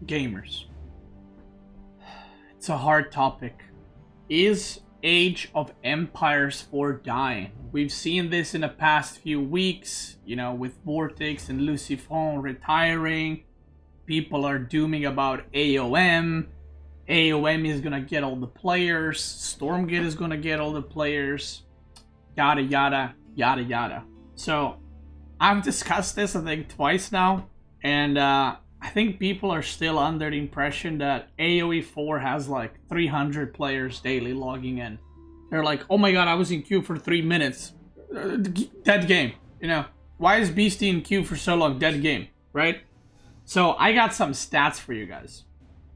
Gamers. It's a hard topic. Is Age of Empires 4 dying? We've seen this in the past few weeks, you know, with Vortex and Lucifon retiring. People are dooming about AOM. AOM is gonna get all the players. Stormgate is gonna get all the players. Yada, yada, yada, yada. So, I've discussed this, I think, twice now. And I think people are still under the impression that AoE 4 has like 300 players daily logging in. They're like, oh my god, I was in queue for 3 minutes. Dead game. You know, why is Beasty in queue for so long? Dead game, right? So I got some stats for you guys.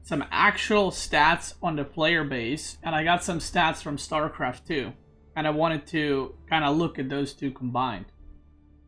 Some actual stats on the player base. And I got some stats from Starcraft 2. And I wanted to kind of look at those two combined.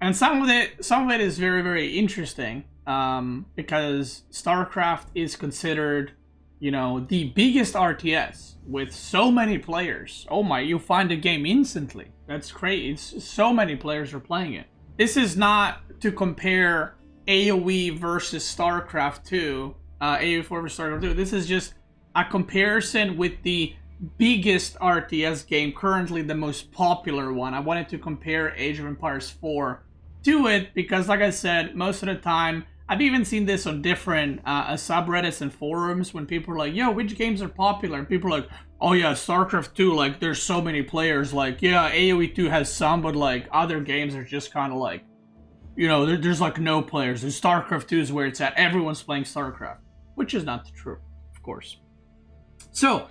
And some of it is very, very interesting. Because StarCraft is considered, you know, the biggest RTS with so many players. Oh my, you find the game instantly. That's crazy. It's, so many players are playing it. This is not to compare AoE versus StarCraft 2, AoE 4 versus StarCraft 2. This is just a comparison with the biggest RTS game, currently the most popular one. I wanted to compare Age of Empires 4 to it because, like I said, most of the time, I've even seen this on different subreddits and forums when people are like, yo, which games are popular? And people are like, oh yeah, StarCraft 2, like, there's so many players. Like, yeah, AoE 2 has some, but, like, other games are just kind of like, you know, there's, like, no players. And StarCraft 2 is where it's at. Everyone's playing StarCraft, which is not true, of course. So,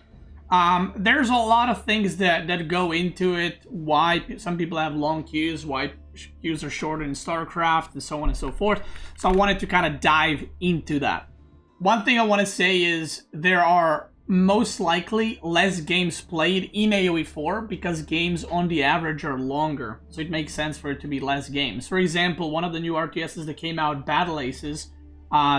there's a lot of things that go into it. Why some people have long queues, why queues are shorter in StarCraft, and so on and so forth. So I wanted to kind of dive into that. One thing I want to say is there are most likely less games played in AoE 4 because games on the average are longer. So it makes sense for it to be less games. For example, one of the new RTSs that came out, Battle Aces,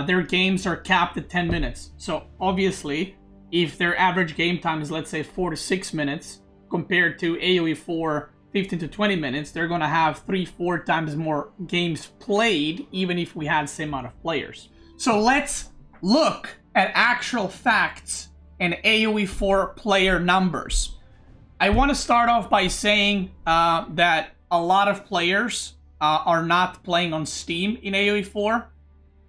their games are capped at 10 minutes. So obviously, if their average game time is, let's say, 4 to 6 minutes, compared to AoE 4, 15 to 20 minutes, they're going to have 3-4 times more games played, even if we had the same amount of players. So let's look at actual facts and AoE 4 player numbers. I want to start off by saying that a lot of players are not playing on Steam in AoE 4.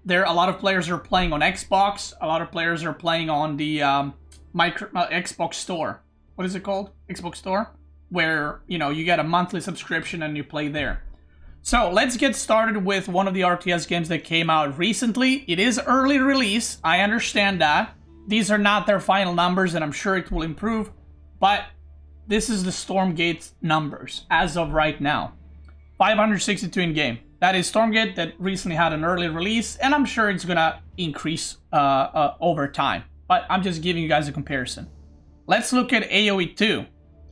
A lot of players are playing on Xbox. A lot of players are playing on the Xbox Store. What is it called? Xbox Store? Where, you know, you get a monthly subscription and you play there. So let's get started with one of the RTS games that came out recently. It is early release. I understand that. These are not their final numbers and I'm sure it will improve. But this is the Stormgate numbers as of right now. 562 in game. That is Stormgate that recently had an early release, and I'm sure it's gonna increase over time. But I'm just giving you guys a comparison. Let's look at AoE 2.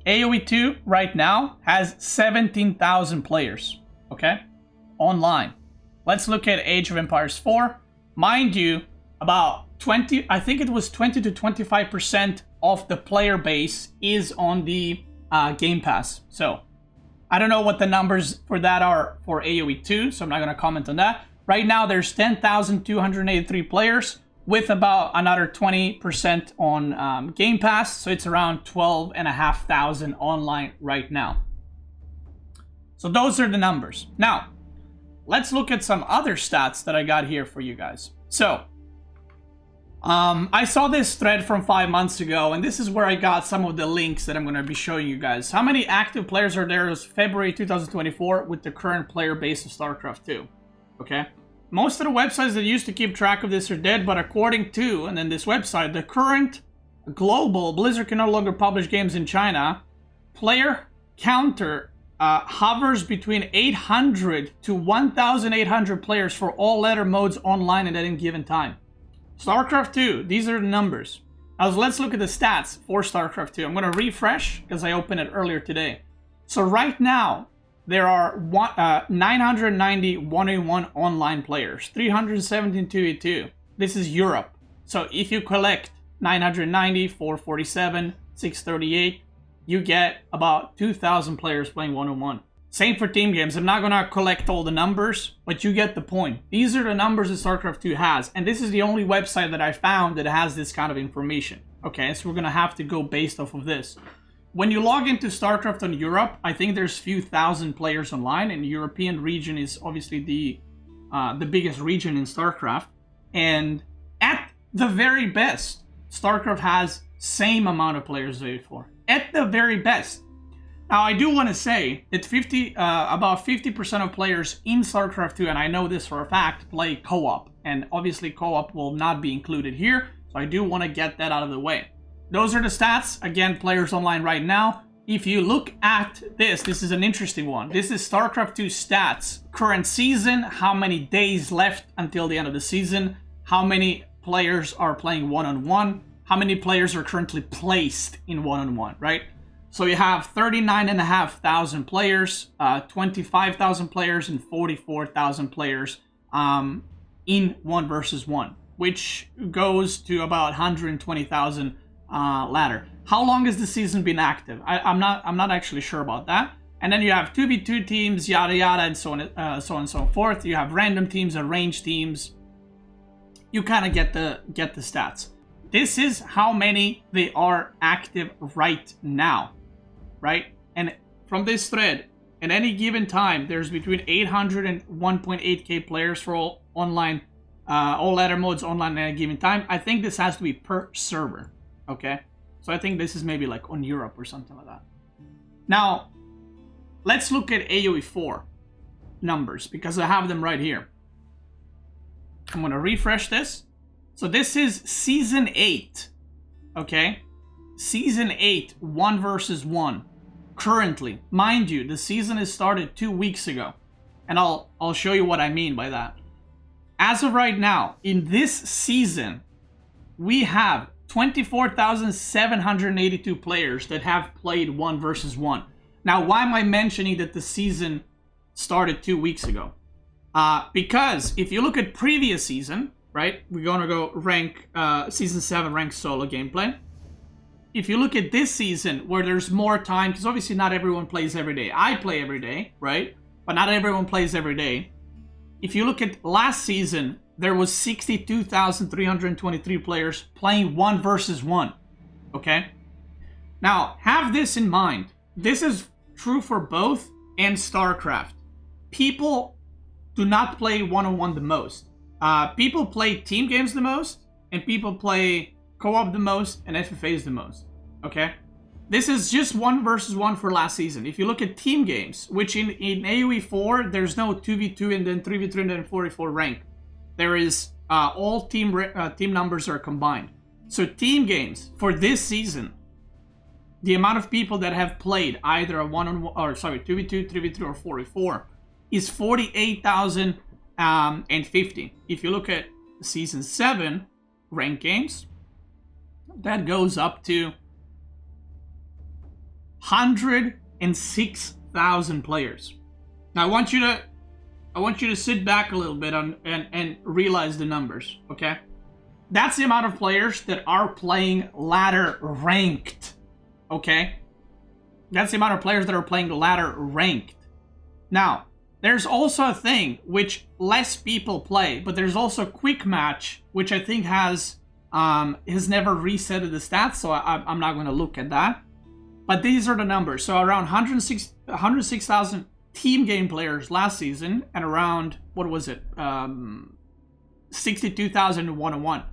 AoE 2 right now has 17,000 players, okay? Online. Let's look at Age of Empires 4. Mind you, about 20, I think it was 20 to 25% of the player base is on the Game Pass. So, I don't know what the numbers for that are for AoE 2, so I'm not going to comment on that. Right now, there's 10,283 players with about another 20% on Game Pass, so it's around 12,500 online right now. So those are the numbers. Now, let's look at some other stats that I got here for you guys. So, I saw this thread from 5 months ago, and this is where I got some of the links that I'm going to be showing you guys. How many active players are there as February 2024 with the current player base of StarCraft 2? Okay? Most of the websites that used to keep track of this are dead, but according to, and then this website, the current global, Blizzard can no longer publish games in China, player counter hovers between 800 to 1,800 players for all letter modes online at any given time. StarCraft 2, these are the numbers. Now let's look at the stats for StarCraft 2. I'm going to refresh because I opened it earlier today. So right now, there are 990 1v1 online players, 317 2v2. This is Europe. So if you collect 990, 447, 638, you get about 2,000 players playing 1v1. Same for team games. I'm not going to collect all the numbers, but you get the point. These are the numbers that StarCraft 2 has, and this is the only website that I found that has this kind of information. Okay, so we're going to have to go based off of this. When you log into StarCraft on Europe, I think there's few thousand players online, and the European region is obviously the biggest region in StarCraft. And at the very best, StarCraft has same amount of players as before. At the very best. Now, I do want to say that about 50% of players in StarCraft 2, and I know this for a fact, play co-op. And obviously co-op will not be included here, so I do want to get that out of the way. Those are the stats. Again, players online right now. If you look at this is an interesting one. This is StarCraft 2 stats. Current season, how many days left until the end of the season, how many players are playing one-on-one, how many players are currently placed in one-on-one, right? So you have 39,500 players, 25,000 players, and 44,000 players in 1 versus 1, which goes to about 120,000 ladder. How long has the season been active? I'm not actually sure about that. And then you have 2v2 teams, yada yada, and so on and so forth. You have random teams, arranged teams. You kind of get the stats. This is how many they are active right now, right? And from this thread, at any given time, there's between 800 and 1.8k players for all online, all ladder modes online at a given time. I think this has to be per server, okay? So I think this is maybe like on Europe or something like that. Now, let's look at AoE4 numbers because I have them right here. I'm going to refresh this. So this is Season 8, okay? Season 8, 1 versus 1. Currently, mind you, the season has started 2 weeks ago. And I'll show you what I mean by that. As of right now, in this season, we have 24,782 players that have played 1 versus 1. Now, why am I mentioning that the season started 2 weeks ago? Because if you look at previous season, right? We're gonna go rank season 7 rank solo gameplay. If you look at this season where there's more time, because obviously not everyone plays every day. I play every day, right? But not everyone plays every day. If you look at last season, there was 62,323 players playing 1 versus 1. Okay? Now, have this in mind. This is true for both and StarCraft. People do not play one-on-one the most. People play team games the most, and people play co-op the most, and FFAs the most, okay? This is just 1 versus 1 for last season. If you look at team games, which in AoE 4, there's no 2v2 and then 3v3 and then 44 rank. There is, all team numbers are combined. So team games, for this season, the amount of people that have played either a 2v2, 3v3, or 44 is 48,050. If you look at Season 7 rank games, that goes up to 106,000 players. Now I want you to sit back a little bit and realize the numbers, okay? That's the amount of players that are playing ladder ranked, okay? That's the amount of players that are playing ladder ranked. Now, there's also a thing which less people play, but there's also quick match, which I think has never reset the stats, so I'm not going to look at that. But these are the numbers. So around 106,000 team game players last season, and around, what was it, 62,000 one-on-one.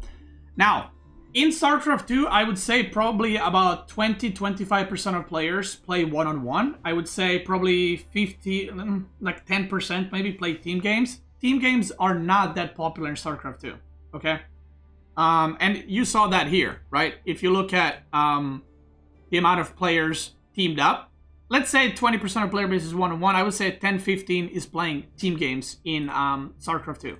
Now, in StarCraft 2, I would say probably about 20-25% of players play one-on-one. I would say probably 10% maybe play team games. Team games are not that popular in StarCraft 2, okay? And you saw that here, right? If you look at the amount of players teamed up, let's say 20% of player base is one-on-one. I would say 10-15 is playing team games in StarCraft 2.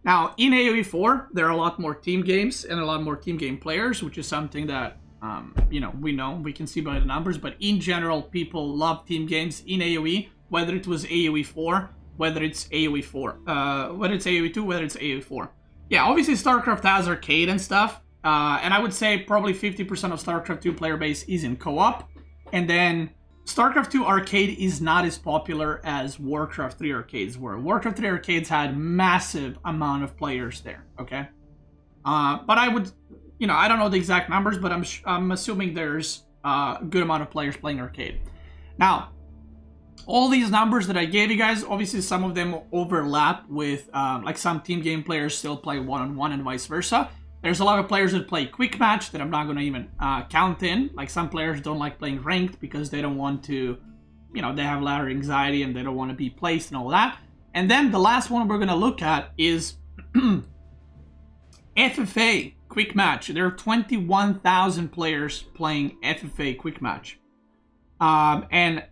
Now, in AoE 4, there are a lot more team games and a lot more team game players, which is something that, we can see by the numbers. But in general, people love team games in AoE, whether it was AoE 4, whether it's AoE 4, whether it's AoE 2, whether it's AoE 4. Yeah, obviously StarCraft has arcade and stuff. And I would say probably 50% of StarCraft 2 player base is in co-op. And then StarCraft 2 Arcade is not as popular as Warcraft 3 Arcades were. Warcraft 3 Arcades had massive amount of players there, okay? But I would, I don't know the exact numbers, but I'm assuming there's a good amount of players playing Arcade. Now, all these numbers that I gave you guys, obviously some of them overlap with, like some team game players still play one-on-one and vice versa. There's a lot of players that play quick match that I'm not going to even count in. Like some players don't like playing ranked because they don't want to, they have ladder anxiety and they don't want to be placed and all that. And then the last one we're going to look at is FFA quick match. There are 21,000 players playing FFA quick match. And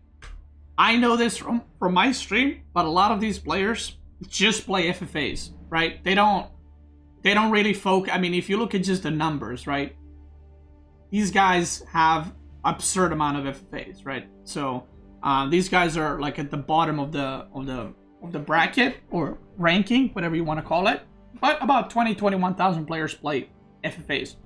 I know this from my stream, but a lot of these players just play FFAs, right? They don't really focus. I mean, if you look at just the numbers, right? These guys have absurd amount of FFAs, right? So these guys are like at the bottom of the bracket or ranking, whatever you want to call it. But about 21,000 players play FFAs.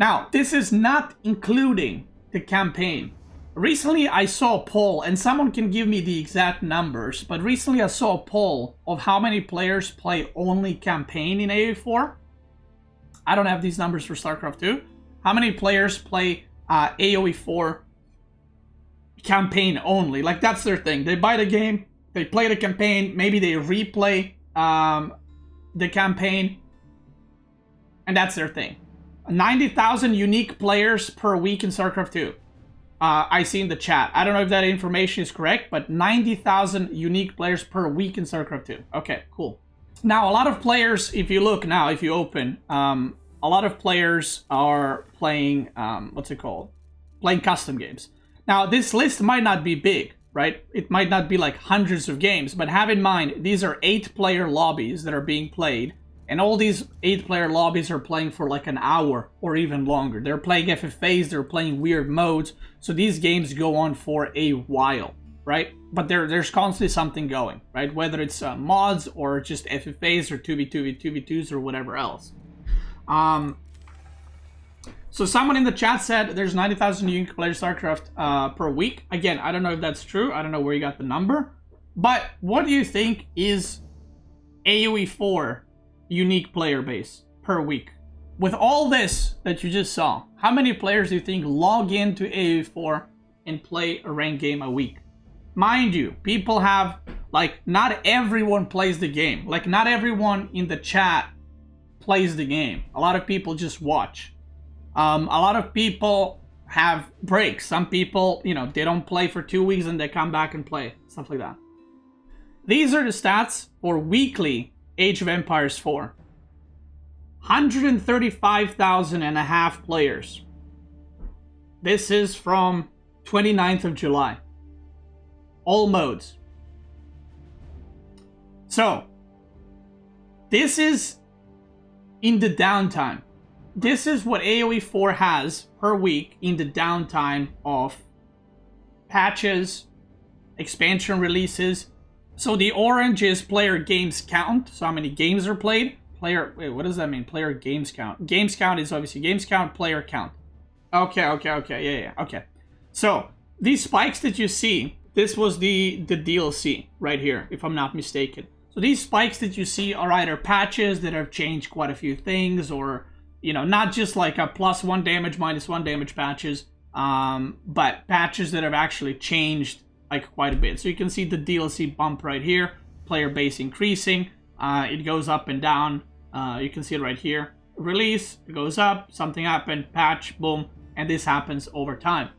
Now, this is not including the campaign. Recently, I saw a poll, and someone can give me the exact numbers, but recently I saw a poll of how many players play only campaign in AoE4. I don't have these numbers for StarCraft 2. How many players play AoE4 campaign only? Like, that's their thing. They buy the game, they play the campaign, maybe they replay the campaign, and that's their thing. 90,000 unique players per week in StarCraft 2. I see in the chat. I don't know if that information is correct, but 90,000 unique players per week in StarCraft 2. Okay, cool. Now, a lot of players, if you look now, if you open, a lot of players are playing, what's it called? Playing custom games. Now, this list might not be big, right? It might not be like hundreds of games, but have in mind, these are 8-player lobbies that are being played. And all these 8-player lobbies are playing for like an hour or even longer. They're playing FFAs, they're playing weird modes. So these games go on for a while, right? But there's constantly something going, right? Whether it's mods or just FFAs or 2v2v, 2v2s or whatever else. So someone in the chat said there's 90,000 unique players StarCraft per week. Again, I don't know if that's true. I don't know where you got the number. But what do you think is AoE4 unique player base per week? With all this that you just saw, how many players do you think log into AoE4 and play a ranked game a week? Mind you, people have, like, not everyone plays the game. Like, not everyone in the chat plays the game. A lot of people just watch. A lot of people have breaks. Some people, they don't play for 2 weeks and they come back and play. Stuff like that. These are the stats for weekly Age of Empires 4. 135,000 and a half players. This is from 29th of July. All modes. So, this is in the downtime. This is what AoE4 has per week in the downtime of patches, expansion releases. So the orange is player games count. So how many games are played? Wait, what does that mean? Player games count. Games count is obviously games count, player count. Okay. Yeah. Okay. So these spikes that you see, this was the DLC right here, if I'm not mistaken. So these spikes that you see are either patches that have changed quite a few things, or, not just like a +1 damage, -1 damage patches, but patches that have actually changed like quite a bit. So you can see the DLC bump right here, player base increasing. It goes up and down. You can see it right here. Release, it goes up, something happened, patch, boom, and this happens over time.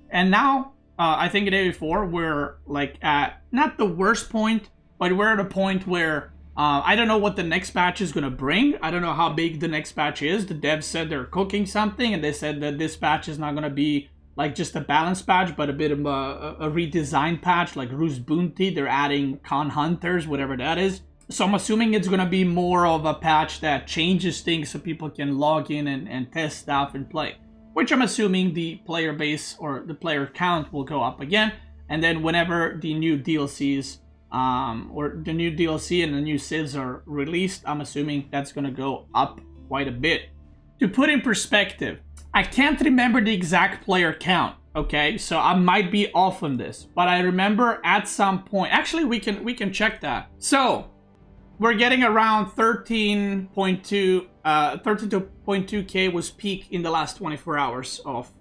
And now, I think in AoE4, we're like at, not the worst point, but we're at a point where I don't know what the next patch is going to bring. I don't know how big the next patch is. The devs said they're cooking something, and they said that this patch is not going to be like just a balance patch, but a bit of a redesign patch, like Roost Bounty. They're adding Con Hunters, whatever that is. So I'm assuming it's going to be more of a patch that changes things so people can log in and test stuff and play. Which I'm assuming the player base or the player count will go up again. And then whenever the new DLCs or the new DLC and the new civs are released, I'm assuming that's going to go up quite a bit. To put in perspective, I can't remember the exact player count, Okay, so I might be off on this, but I remember at some point, actually we can check that. So we're getting around 13.2k was peak in the last 24 hours of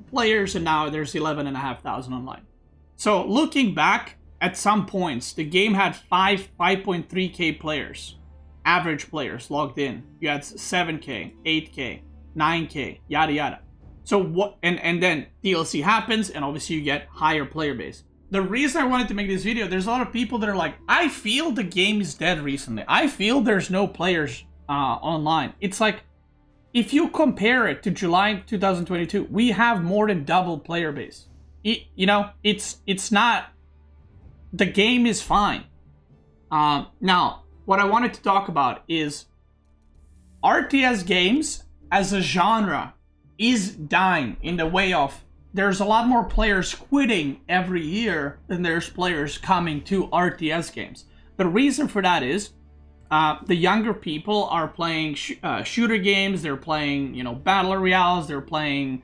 players, and now there's 11,500 online. So looking back, at some points the game had 5.3k players, average players logged in. You had 7k, 8k, 9k, yada yada. So what, and then DLC happens, and obviously you get higher player base. The reason I wanted to make this video, there's a lot of people that are like, I feel the game is dead recently. I feel there's no players online. It's like, if you compare it to July 2022, we have more than double player base. It's not, the game is fine. Now, what I wanted to talk about is RTS games as a genre is dying in the way of, there's a lot more players quitting every year than there's players coming to RTS games. The reason for that is the younger people are playing shooter games, they're playing, battle royales, they're playing,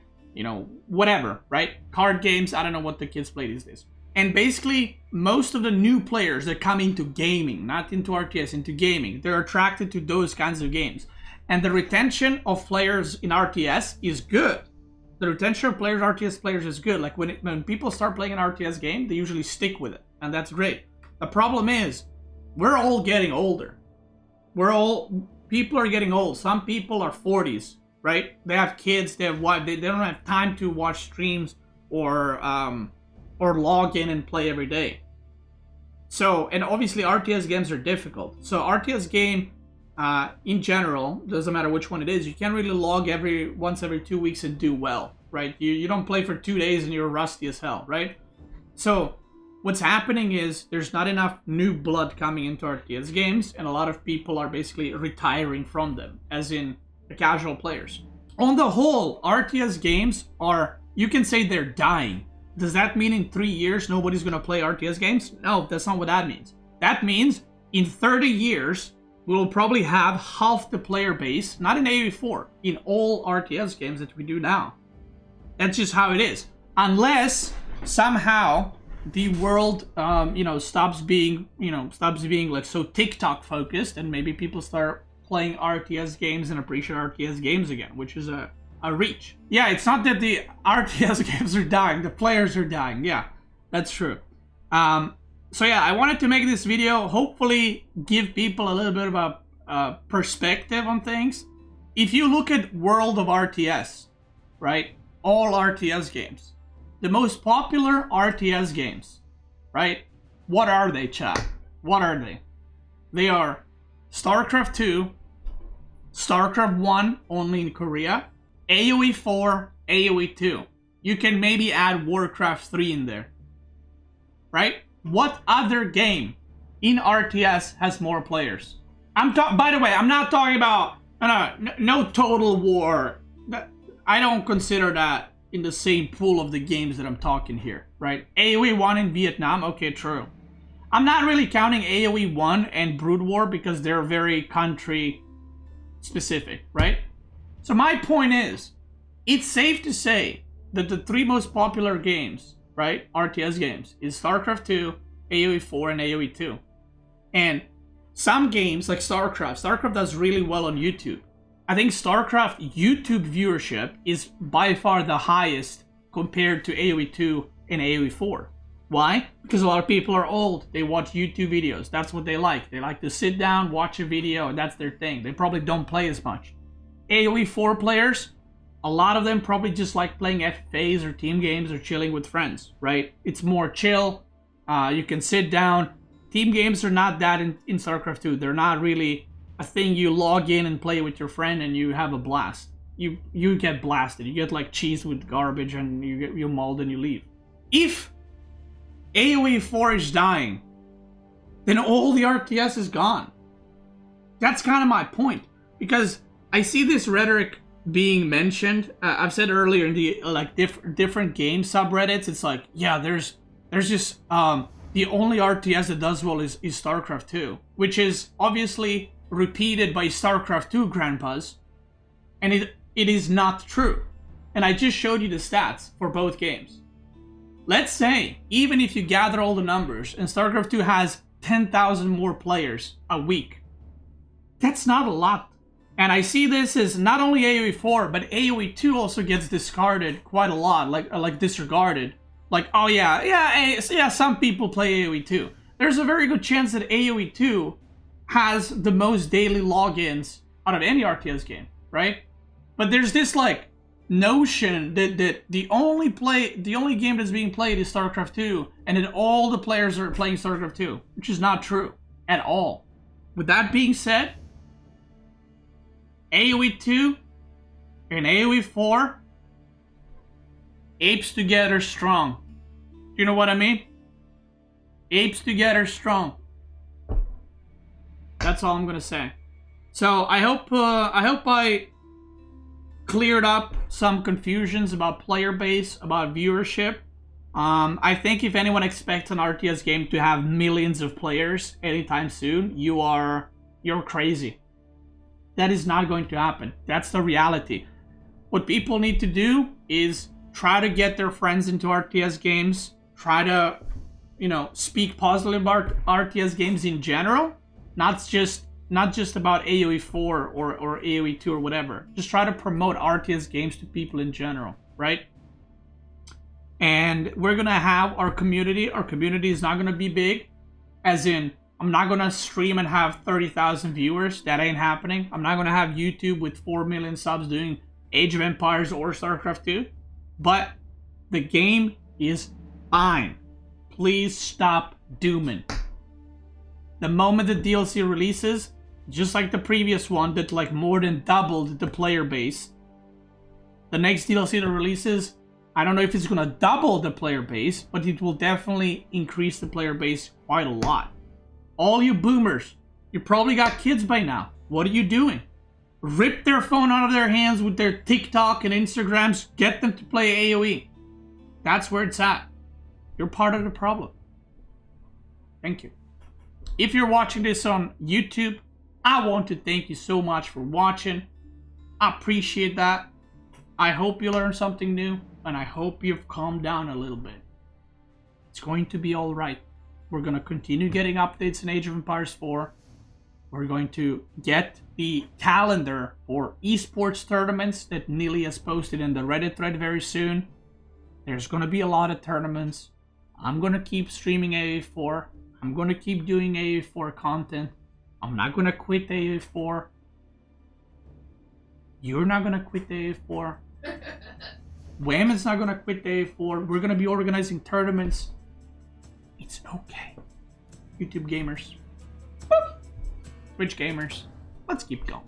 whatever, right? Card games, I don't know what the kids play these days. And basically, most of the new players that come into gaming, not into RTS, into gaming, they're attracted to those kinds of games. And the retention of players in RTS is good. The retention of players, RTS players, is good. Like when people start playing an RTS game, they usually stick with it, and that's great. The problem is, we're all getting older. People are getting old. Some people are 40s, right? They have kids, they have wives, they don't have time to watch streams or log in and play every day. So, and obviously RTS games are difficult. So RTS game, in general, doesn't matter which one it is, you can't really log once every 2 weeks and do well, right? You don't play for 2 days and you're rusty as hell, right? So what's happening is there's not enough new blood coming into RTS games, and a lot of people are basically retiring from them, as in the casual players. On the whole, RTS games are, you can say they're dying. Does that mean in 3 years nobody's gonna play RTS games? No, that's not what that means. That means in 30 years, we will probably have half the player base, not in AoE4, in all RTS games that we do now. That's just how it is. Unless somehow the world, stops being like so TikTok focused, and maybe people start playing RTS games and appreciate RTS games again, which is a reach. Yeah, it's not that the RTS games are dying, the players are dying. Yeah, that's true. So yeah, I wanted to make this video, hopefully give people a little bit of a perspective on things. If you look at world of RTS, right, all RTS games, the most popular RTS games, right, what are they, chat? What are they? They are Starcraft 2, Starcraft 1 only in Korea, AoE 4, AoE 2. You can maybe add Warcraft 3 in there, right? What other game in RTS has more players? By the way, I'm not talking about no Total War. I don't consider that in the same pool of the games that I'm talking here, right? AoE 1 in Vietnam, okay, true. I'm not really counting AoE 1 and Brood War because they're very country specific, right? So my point is, it's safe to say that the 3 most popular games, right, RTS games, is StarCraft 2, AoE 4, and AoE 2. And some games, like StarCraft does really well on YouTube. I think StarCraft YouTube viewership is by far the highest compared to AoE 2 and AoE 4. Why? Because a lot of people are old. They watch YouTube videos. That's what they like. They like to sit down, watch a video, and that's their thing. They probably don't play as much. AoE 4 players, a lot of them probably just like playing FFAs or team games or chilling with friends, right? It's more chill. You can sit down. Team games are not that in StarCraft 2. They're not really a thing you log in and play with your friend and you have a blast. You get blasted. You get like cheese with garbage and you mold and you leave. If AoE 4 is dying, then all the RTS is gone. That's kind of my point. Because I see this rhetoric being mentioned. I've said earlier in the different game subreddits, it's like, yeah, there's just the only RTS that does well is StarCraft 2, which is obviously repeated by StarCraft 2 grandpas, and it is not true. And I just showed you the stats for both games. Let's say, even if you gather all the numbers, and StarCraft 2 has 10,000 more players a week, that's not a lot. And I see this as not only AoE 4, but AoE 2 also gets discarded quite a lot, like disregarded. Like, oh yeah, some people play AoE 2. There's a very good chance that AoE 2 has the most daily logins out of any RTS game, right? But there's this like notion that the only game that's being played is StarCraft 2, and that all the players are playing StarCraft 2, which is not true at all. With that being said, AoE 2 and AoE 4 apes together strong. You know what I mean? Apes together strong. That's all I'm gonna say. So I hope I cleared up some confusions about player base, about viewership. I think if anyone expects an RTS game to have millions of players anytime soon, you're crazy. That is not going to happen. That's the reality. What people need to do is try to get their friends into RTS games. Try to, speak positively about RTS games in general. Not just about AoE 4 or AoE 2 or whatever. Just try to promote RTS games to people in general, right? And we're gonna have our community. Our community is not gonna be big, as in, I'm not gonna stream and have 30,000 viewers. That ain't happening. I'm not gonna have YouTube with 4 million subs doing Age of Empires or StarCraft 2. But the game is fine. Please stop dooming. The moment the DLC releases, just like the previous one that like more than doubled the player base, the next DLC that releases, I don't know if it's gonna double the player base, but it will definitely increase the player base quite a lot. All you boomers, you probably got kids by now. What are you doing? Rip their phone out of their hands with their TikTok and Instagrams. Get them to play AoE. That's where it's at. You're part of the problem. Thank you. If you're watching this on YouTube, I want to thank you so much for watching. I appreciate that. I hope you learned something new, and I hope you've calmed down a little bit. It's going to be alright. We're going to continue getting updates in Age of Empires 4. We're going to get the calendar for esports tournaments that Nili has posted in the Reddit thread very soon. There's going to be a lot of tournaments. I'm going to keep streaming AoE4. I'm going to keep doing AoE4 content. I'm not going to quit AoE4. You're not going to quit AoE4. Wham is not going to quit AoE4. We're going to be organizing tournaments. It's okay. YouTube gamers. Boop. Twitch gamers. Let's keep going.